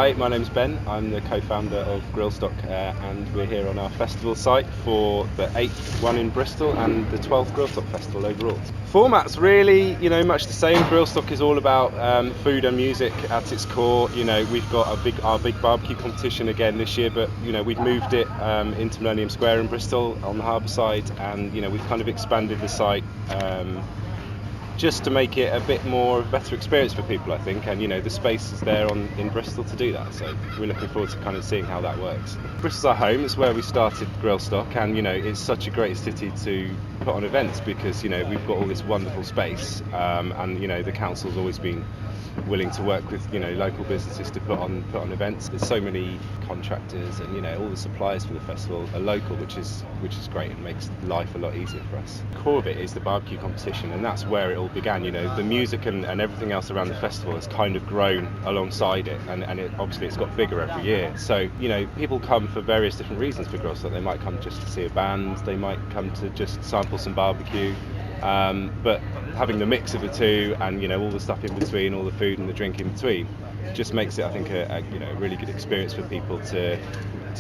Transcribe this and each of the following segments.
Hi, my name's Ben. I'm the co-founder of Grillstock, and we're here on our festival site for the 8th one in Bristol and the 12th Grillstock Festival overall. Format's really, much the same. Grillstock is all about food and music at its core. We've got our big barbecue competition again this year, but we've moved it into Millennium Square in Bristol on the harbour side, and we've kind of expanded the site. Just to make it a bit more of a better experience for people, I think, and the space is there in Bristol to do that, so we're looking forward to kind of seeing how that works. Bristol's our home. It's where we started Grillstock, and it's such a great city to put on events because we've got all this wonderful space, and the council's always been willing to work with local businesses to put on events. There's so many contractors, and all the suppliers for the festival are local, which is great and makes life a lot easier for us. The core of it is the barbecue competition, and that's where it all began. The music and everything else around the festival has kind of grown alongside it, and obviously it's got bigger every year. So people come for various different reasons for Grillstock. They might come just to see a band, they might come to just sample some barbecue. But having the mix of the two and all the stuff in between, all the food and the drink in between, just makes it, I think, a really good experience for people to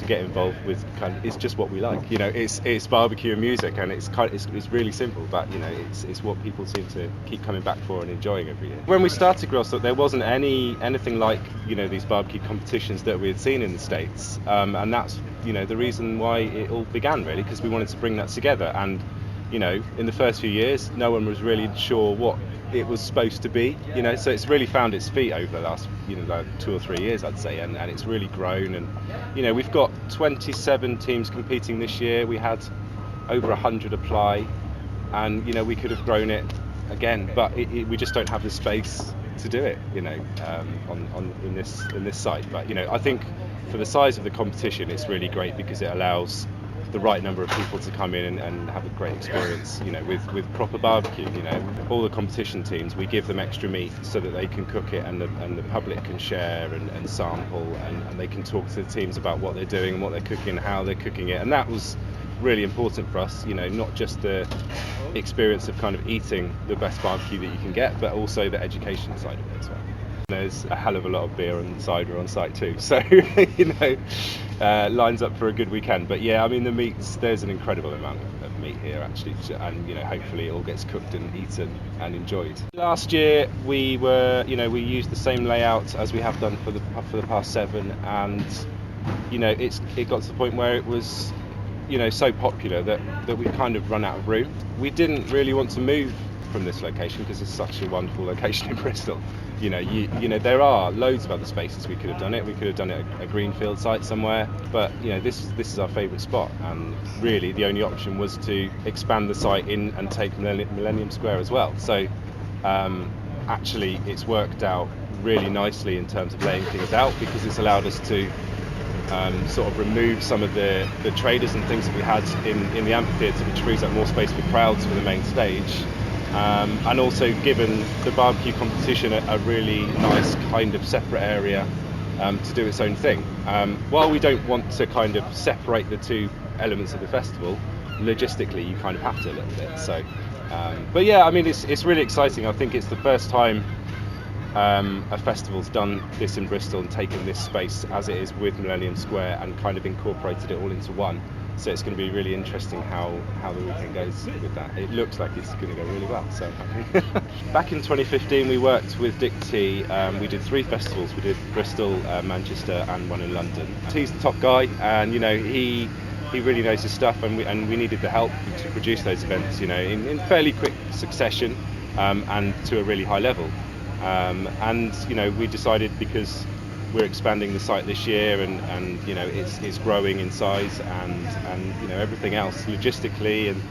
get involved with. It's just what we like. It's barbecue and music, and it's really simple, but it's what people seem to keep coming back for and enjoying every year. When we started Grillstock, there wasn't anything like these barbecue competitions that we had seen in the States, and that's the reason why it all began, really, because we wanted to bring that together. And in the first few years, no one was really sure what it was supposed to be, so it's really found its feet over the last, like 2 or 3 years, I'd say, and it's really grown. And, we've got 27 teams competing this year. We had over 100 apply, and, we could have grown it again, but we just don't have the space to do it, in this site. But, I think for the size of the competition, it's really great because it allows the right number of people to come in and have a great experience, with proper barbecue. All the competition teams, we give them extra meat so that they can cook it, and the public can share and sample, and they can talk to the teams about what they're doing and what they're cooking and how they're cooking it. And that was really important for us, not just the experience of kind of eating the best barbecue that you can get, but also the education side of it as well. There's a hell of a lot of beer and cider on site too, so lines up for a good weekend. But yeah, I mean, the meats, there's an incredible amount of meat here actually, and hopefully it all gets cooked and eaten and enjoyed. Last year we used the same layout as we have done for the past 7, and it got to the point where it was so popular that we've kind of run out of room. We didn't really want to move from this location because it's such a wonderful location in Bristol. There are loads of other spaces we could have done it. We could have done it at a greenfield site somewhere, but this is our favourite spot, and really the only option was to expand the site in and take Millennium Square as well. So actually it's worked out really nicely in terms of laying things out, because it's allowed us to sort of remove some of the traders and things that we had in the amphitheatre, which frees up more space for crowds for the main stage. And also given the barbecue competition a really nice kind of separate area to do its own thing. While we don't want to kind of separate the two elements of the festival, logistically you kind of have to a little bit. So, but yeah, I mean, it's really exciting. I think it's the first time a festival's done this in Bristol and taken this space as it is with Millennium Square and kind of incorporated it all into one. So it's going to be really interesting how the weekend goes with that. It looks like it's going to go really well. So back in 2015 we worked with Dick T. We did 3 festivals. We did Bristol, Manchester and one in London. He's the top guy, and he really knows his stuff, and we needed the help to produce those events in fairly quick succession, and to a really high level. And we decided, because we're expanding the site this year, and it's growing in size and everything else logistically, and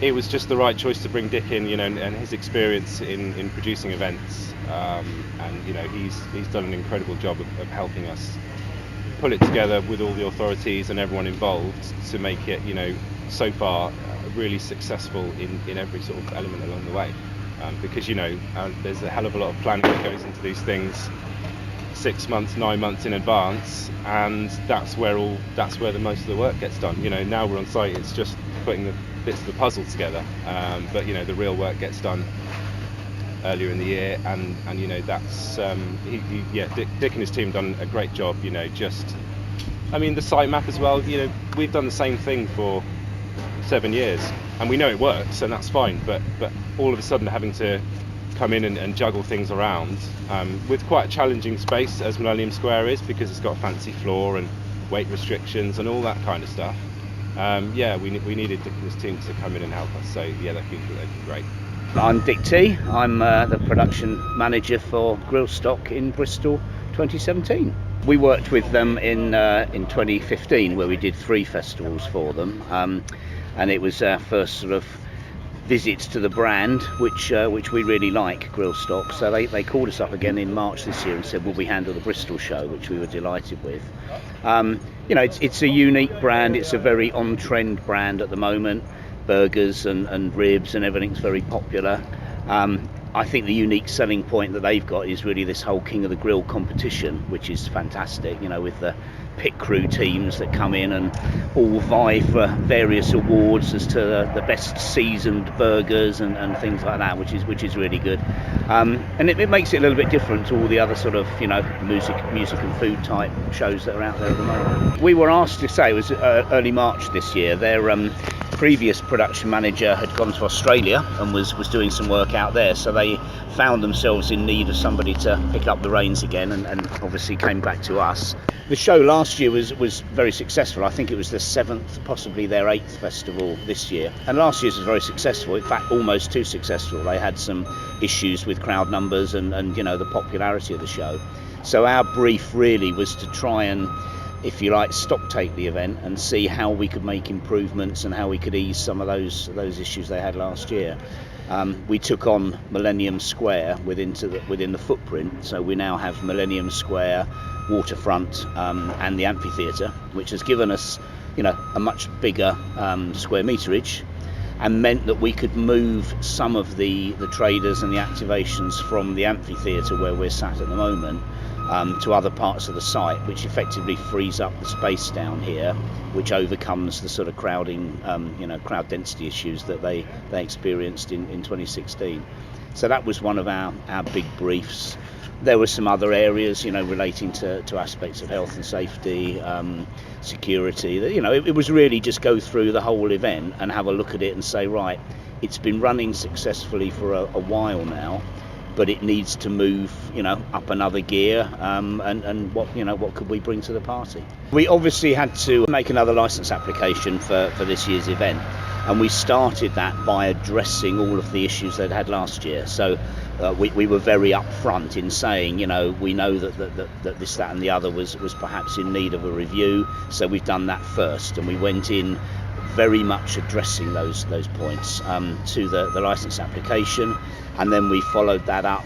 it was just the right choice to bring Dick in, and his experience in producing events, and he's done an incredible job of helping us pull it together with all the authorities and everyone involved to make it so far really successful in every sort of element along the way, because there's a hell of a lot of planning that goes into these things 6 months, 9 months in advance, and that's where the most of the work gets done. Now we're on site, it's just putting the bits of the puzzle together, but the real work gets done earlier in the year, and you know, that's Dick and his team done a great job. You know, the site map as well. You know, we've done the same thing for 7 years, and we know it works, and that's fine. But all of a sudden, having to come in and juggle things around with quite a challenging space as Millennium Square is, because it's got a fancy floor and weight restrictions and all that kind of stuff. We needed Dick and his team to come in and help us. So yeah, they've been great. I'm Dick T. I'm the production manager for Grillstock in Bristol 2017. We worked with them in 2015, where we did 3 festivals for them, and it was our first sort of visits to the brand, which we really like, Grillstock. So they called us up again in March this year and said, will we handle the Bristol show, which we were delighted with. You know, it's a unique brand. It's a very on-trend brand at the moment. Burgers and ribs and everything's very popular. I think the unique selling point that they've got is really this whole King of the Grill competition, which is fantastic, you know, with the pit crew teams that come in and all vie for various awards as to the best seasoned burgers and things like that, which is really good. And it makes it a little bit different to all the other sort of, you know, music and food type shows that are out there at the moment. We were asked to say, it was early March this year, their previous production manager had gone to Australia and was doing some work out there, so they found themselves in need of somebody to pick up the reins again, and obviously came back to us. The show last year was very successful. I think it was the 7th, possibly their 8th festival this year, and last year's was very successful, in fact almost too successful. They had some issues with crowd numbers and you know, the popularity of the show. So our brief really was to try and, if you like, stock take the event and see how we could make improvements and how we could ease some of those issues they had last year. We took on Millennium Square within the footprint, so we now have Millennium Square, Waterfront, and the Amphitheatre, which has given us, you know, a much bigger square meterage, and meant that we could move some of the traders and the activations from the Amphitheatre, where we're sat at the moment, to other parts of the site, which effectively frees up the space down here, which overcomes the sort of crowding, crowd density issues that they experienced in 2016. So that was one of our big briefs. There were some other areas, you know, relating to aspects of health and safety, security. You know, it was really just go through the whole event and have a look at it and say, right, it's been running successfully for a while now, but it needs to move, you know, up another gear, and what could we bring to the party? We obviously had to make another license application for this year's event, and we started that by addressing all of the issues they'd had last year. So we were very upfront in saying, you know, we know that this, that and the other was perhaps in need of a review, so we've done that first, and we went in very much addressing those points to the license application, and then we followed that up.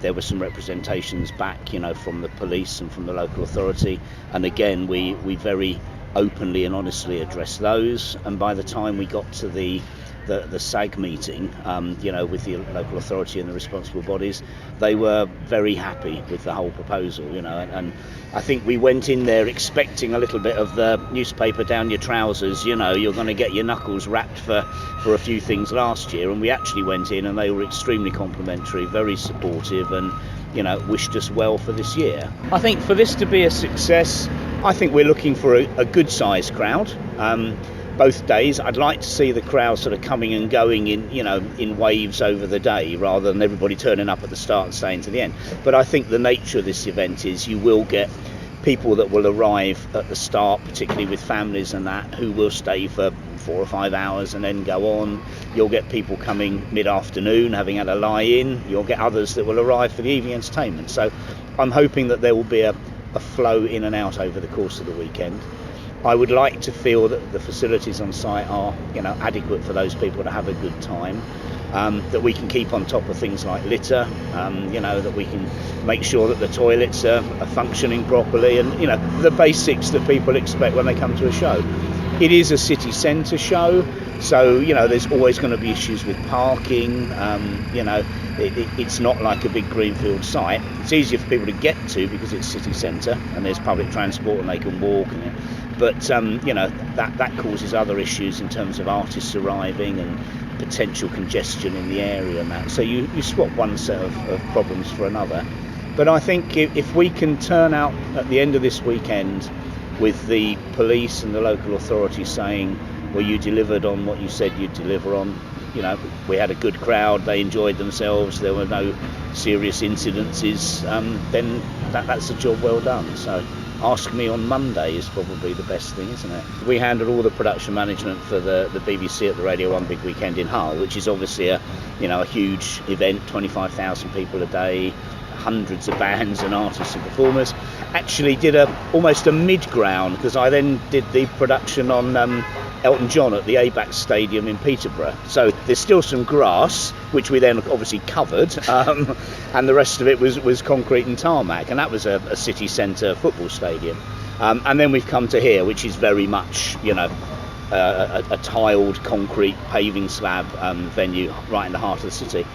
There were some representations back, you know, from the police and from the local authority, and again we very openly and honestly addressed those. And by the time we got to the SAG meeting, you know, with the local authority and the responsible bodies, they were very happy with the whole proposal, you know, and I think we went in there expecting a little bit of the newspaper down your trousers, you know, you're going to get your knuckles wrapped for a few things last year, and we actually went in and they were extremely complimentary, very supportive, and, you know, wished us well for this year. I think for this to be a success, I think we're looking for a good sized crowd. Both days, I'd like to see the crowd sort of coming and going in waves over the day, rather than everybody turning up at the start and staying to the end. But I think the nature of this event is you will get people that will arrive at the start, particularly with families and that, who will stay for 4 or 5 hours and then go on. You'll get people coming mid-afternoon having had a lie-in. You'll get others that will arrive for the evening entertainment. So I'm hoping that there will be a flow in and out over the course of the weekend. I would like to feel that the facilities on site are, you know, adequate for those people to have a good time, that we can keep on top of things like litter, you know, that we can make sure that the toilets are functioning properly, and, you know, the basics that people expect when they come to a show. It is a city centre show, so, you know, there's always going to be issues with parking. You know, it's not like a big greenfield site. It's easier for people to get to because it's city centre and there's public transport and they can walk. But you know, that causes other issues in terms of artists arriving and potential congestion in the area and that. So you swap one set of problems for another. But I think if we can turn out at the end of this weekend with the police and the local authorities saying, well, you delivered on what you said you'd deliver on, you know, we had a good crowd, they enjoyed themselves, there were no serious incidences, then that's a job well done. So ask me on Monday is probably the best thing, isn't it? We handle all the production management for the BBC at the Radio 1 Big Weekend in Hull, which is obviously a huge event, 25,000 people a day, hundreds of bands and artists and performers. Actually did almost a mid-ground, because I then did the production on Elton John at the ABAC Stadium in Peterborough. So there's still some grass, which we then obviously covered, and the rest of it was concrete and tarmac, and that was a city centre football stadium. And then we've come to here, which is very much, a tiled concrete paving slab venue right in the heart of the city.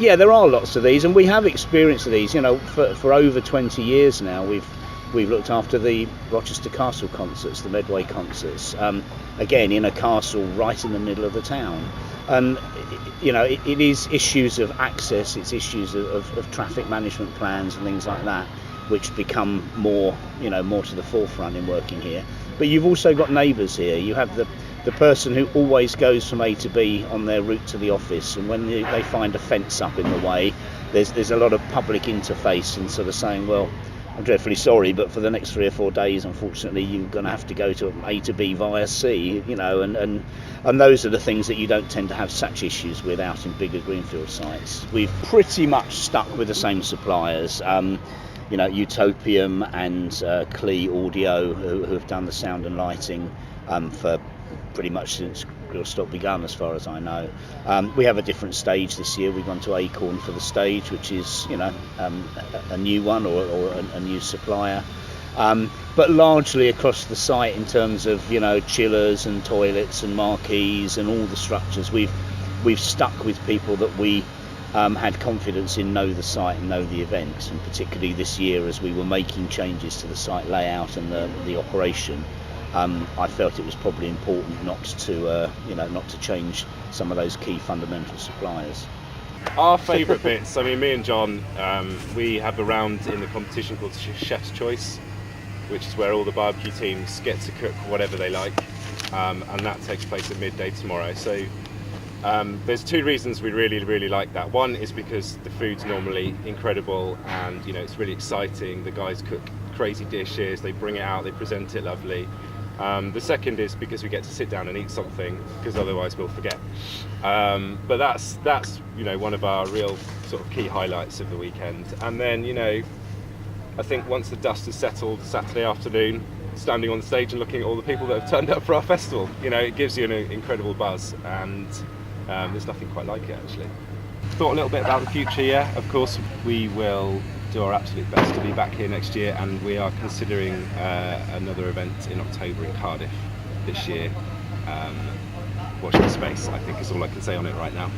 There are lots of these, and we have experience of these. For over 20 years now, we've looked after the Rochester Castle concerts, the Medway concerts, again in a castle right in the middle of the town. And it is issues of access, it's issues of traffic management plans and things like that, which become more to the forefront in working here. But you've also got neighbours here. You have the person who always goes from A to B on their route to the office, and when they find a fence up in the way, there's a lot of public interface and sort of saying, well, I'm dreadfully sorry, but for the next 3 or 4 days, unfortunately, you're going to have to go to A to B via C, and those are the things that you don't tend to have such issues with out in bigger greenfield sites. We've pretty much stuck with the same suppliers. Utopium and Clee Audio, who have done the sound and lighting for pretty much since Grillstock begun, as far as I know. We have a different stage this year. We've gone to Acorn for the stage, which is a new one or a new supplier. But largely across the site, in terms of chillers and toilets and marquees and all the structures, we've stuck with people that we had confidence in, know the site and know the events. And particularly this year, as we were making changes to the site layout and the operation, I felt it was probably important not to change some of those key fundamental suppliers. Our favourite bits, me and John, we have a round in the competition called Chef's Choice, which is where all the barbecue teams get to cook whatever they like, and that takes place at midday tomorrow. So there's 2 reasons we really, really like that. One is because the food's normally incredible, and it's really exciting. The guys cook crazy dishes, they bring it out, they present it lovely. The second is because we get to sit down and eat something, because otherwise we'll forget. But that's one of our real sort of key highlights of the weekend. And then I think once the dust has settled Saturday afternoon, standing on the stage and looking at all the people that have turned up for our festival, it gives you an incredible buzz, and there's nothing quite like it, actually. Thought a little bit about the future. Yeah, of course we will do our absolute best to be back here next year, and we are considering another event in October in Cardiff this year. Watch the space, I think, is all I can say on it right now.